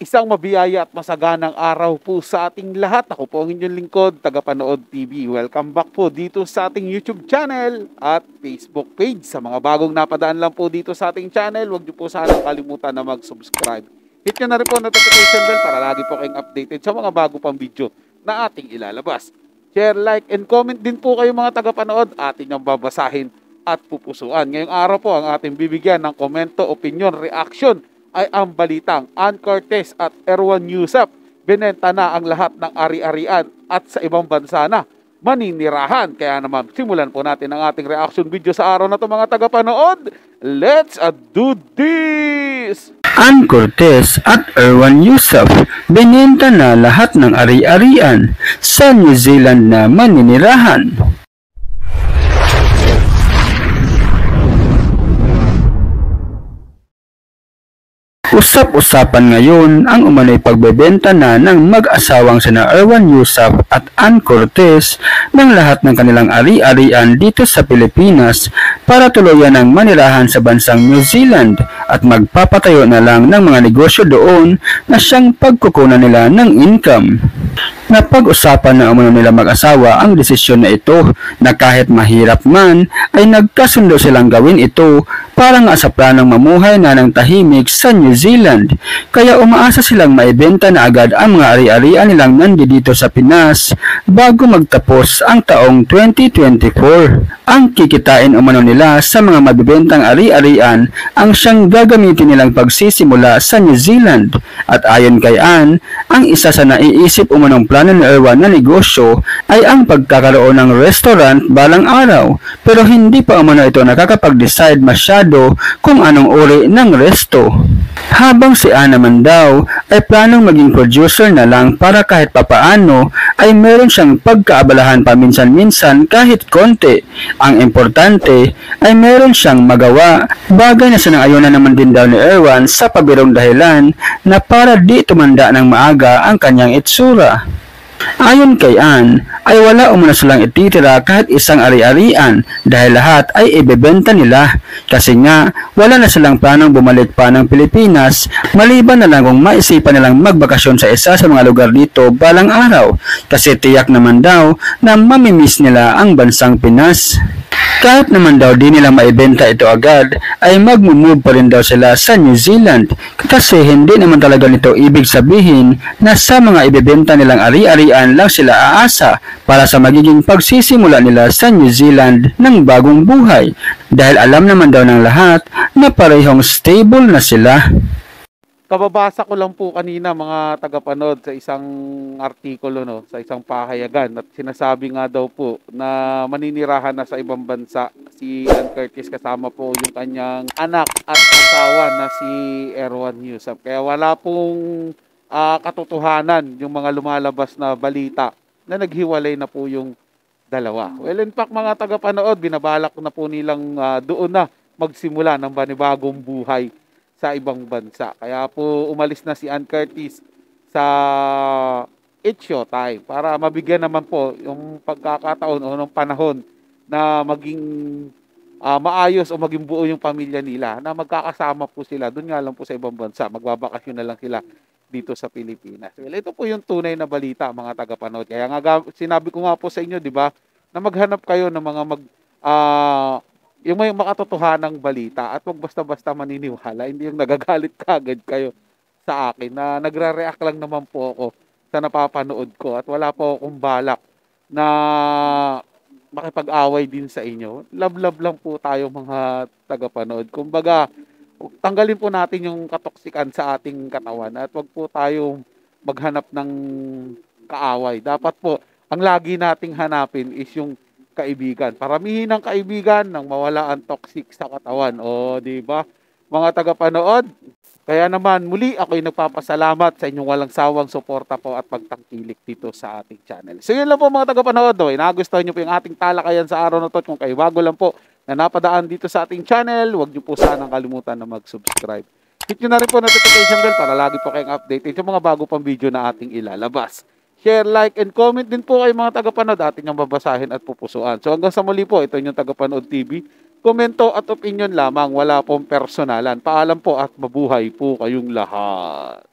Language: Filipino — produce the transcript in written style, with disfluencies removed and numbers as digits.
Isang mabiyaya at masaganang araw po sa ating lahat. Ako po ang inyong lingkod, Tagapanood TV. Welcome back po dito sa ating YouTube channel at Facebook page. Sa mga bagong napadaan lang po dito sa ating channel, huwag niyo po sana kalimutan na mag-subscribe. Hit nyo na rin po notification bell para lagi po kayong updated sa mga bago pang video na ating ilalabas. Share, like, and comment din po kayo mga tagapanood. Atin yung babasahin at pupusuan. Ngayong araw po ang ating bibigyan ng komento, opinion, reaction ay ang balitang Ann Curtis at Erwan Heussaff binenta na ang lahat ng ari-arian at sa ibang bansa na maninirahan. Kaya naman simulan po natin ang ating reaction video sa araw na ito mga tagapanood. Let's do this! Ann Curtis at Erwan Heussaff binenta na lahat ng ari-arian sa New Zealand na maninirahan. Usap-usapan ngayon ang umano'y pagbebenta na ng mag-asawang sina Erwan Heussaff at Ann Curtis ng lahat ng kanilang ari-arian dito sa Pilipinas para tuluyan ng manirahan sa bansang New Zealand at magpapatayo na lang ng mga negosyo doon na siyang pagkukunan nila ng income. Napag-usapan na umano nila mag-asawa ang desisyon na ito na kahit mahirap man ay nagkasundo silang gawin ito para nga sa planong mamuhay na ng tahimik sa New Zealand. Kaya umaasa silang maibenta na agad ang mga ari-arian nilang nandito sa Pinas bago magtapos ang taong 2024. Ang kikitain umano nila sa mga mabibentang ari-arian ang siyang gagamitin nilang pagsisimula sa New Zealand. At ayon kay Ann, ang isa sa naiisip umanong plano ni Erwan na negosyo ay ang pagkakaroon ng restaurant balang araw, pero hindi pa umano ito nakakapag-decide masyado kung anong uri ng resto. Habang si Ann naman daw ay planong maging producer na lang para kahit papaano ay meron siyang pagkaabalahan paminsan-minsan kahit konti. Ang importante ay meron siyang magawa, bagay na sinang-ayunan naman din daw ni Erwan sa pabirong dahilan na para di tumanda ng maaga ang kanyang itsura. Ayon kay Ann, ay wala umano silang ititira kahit isang ari-arian dahil lahat ay ibebenta nila kasi nga wala na silang planong bumalik pa ng Pilipinas maliban na lang kung maisipan nilang magbakasyon sa isa sa mga lugar dito balang araw kasi tiyak naman daw na mamimiss nila ang bansang Pinas. Kahit naman daw di nila maibenta ito agad, ay magmumove pa rin daw sila sa New Zealand kasi hindi naman talaga nito ibig sabihin na sa mga ibebenta nilang ari-arian lang sila aasa para sa magiging pagsisimula nila sa New Zealand ng bagong buhay dahil alam naman daw ng lahat na parehong stable na sila. Kababasa ko lang po kanina mga tagapanood sa isang artikulo sa isang pahayagan at sinasabi nga daw po na maninirahan na sa ibang bansa si Ann Curtis kasama po yung kanyang anak at asawa na si Erwan Heussaff. Kaya wala pong katotohanan yung mga lumalabas na balita na naghiwalay na po yung dalawa. Well, in fact mga tagapanood, binabalak na po nilang doon na magsimula ng panibagong buhay sa ibang bansa. Kaya po umalis na si Ann Curtis sa It's Showtime para mabigyan naman po yung pagkakataon o ng panahon na maging maayos o maging buo yung pamilya nila na magkakasama po sila. Doon nga lang po sa ibang bansa. Magbabakasyon na lang sila dito sa Pilipinas. Well, ito po yung tunay na balita mga tagapanood. Kaya nga sinabi ko nga po sa inyo, di ba, na maghanap kayo ng mga yung may makatotohanang balita at wag basta-basta maniniwala, hindi yung nagagalit kagad kayo sa akin na nagre-react lang naman po ako sa napapanood ko at wala po akong balak na makipag-away din sa inyo. Love-love lang po tayo mga tagapanood. Kumbaga, tanggalin po natin yung katoksikan sa ating katawan at wag po tayong maghanap ng kaaway. Dapat po, ang lagi nating hanapin is yung kaibigan. Paramihin ng kaibigan nang mawala ang toxic sa katawan. O, di ba? Mga tagapanood, kaya naman muli ako'y nagpapasalamat sa inyong walang sawang suporta po at pagtangkilik dito sa ating channel. So yun lang po mga tagapanood. Nagustuhan nyo po yung ating talakayan sa araw na to. Kung kayo bago lang po na napadaan dito sa ating channel, huwag nyo po sanang kalimutan na mag-subscribe. Hit nyo na rin po notification bell para lagi po kayong updated sa mga bago pang video na ating ilalabas. Share, like, and comment din po kayo mga tagapanood. Atin yung babasahin at pupusuan. So hanggang sa muli po, ito yung Tagapanood TV. Komento at opinion lamang, wala pong personalan. Paalam po at mabuhay po kayong lahat.